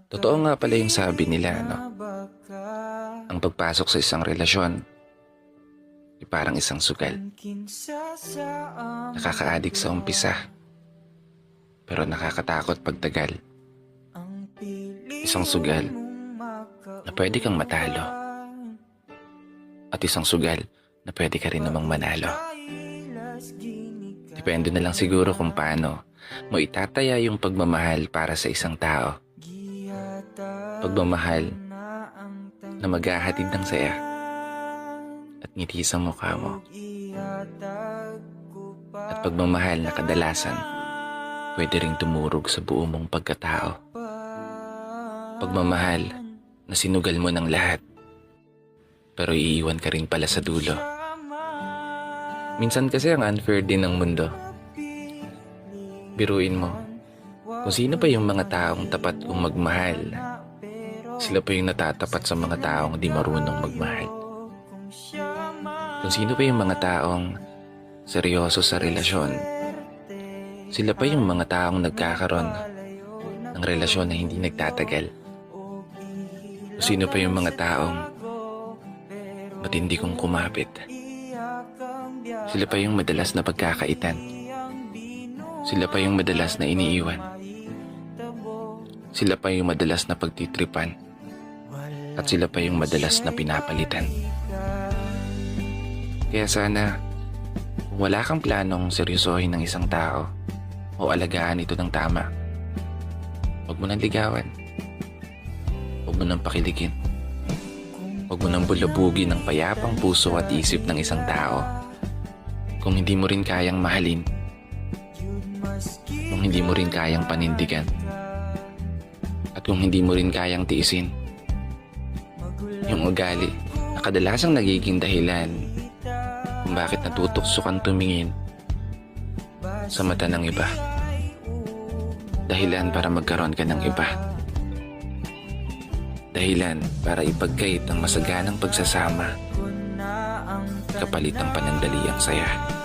Totoo nga pala yung sabi nila, no? Ang pagpasok sa isang relasyon ay parang isang sugal. Nakaka-addict sa umpisa, pero nakakatakot pagtagal. Isang sugal na pwede kang matalo, at isang sugal na pwede ka rin namang manalo. Depende na lang siguro kung paano mo itataya yung pagmamahal para sa isang tao. Pagmamahal na maghahatid ng saya at ngiti sa mukha mo. At pagmamahal na kadalasan pwede ring tumurog sa buo mong pagkatao. Pagmamahal na sinugal mo ng lahat pero iiwan ka rin pala sa dulo. Minsan kasi ang unfair din ng mundo. Biruin mo, kung sino pa yung mga taong tapat kong magmahal, sila pa yung natatapat sa mga taong di marunong magmahal. Kung sino pa yung mga taong seryoso sa relasyon, sila pa yung mga taong nagkakaroon ng relasyon na hindi nagtatagal. Kung sino pa yung mga taong matindi kong kumapit, sila pa yung madalas na pagkakaitan. Sila pa yung madalas na iniiwan. Sila pa yung madalas na pagtitripan. At sila pa yung madalas na pinapalitan. Kaya sana, kung wala kang planong seryosohin ng isang tao o alagaan ito ng tama, huwag mo nang ligawan. Huwag mo nang pakiligin. Huwag mo nang bulabugin ang payapang puso at isip ng isang tao. Kung hindi mo rin kayang mahalin, kung hindi mo rin kayang panindigan, at kung hindi mo rin kayang tiisin yung ugali na kadalasang nagiging dahilan kung bakit natutokso kang tumingin sa mata ng iba. Dahilan para magkaroon ka ng iba. Dahilan para ipagkait ang masaganang pagsasama kapalit ang panandaliang saya.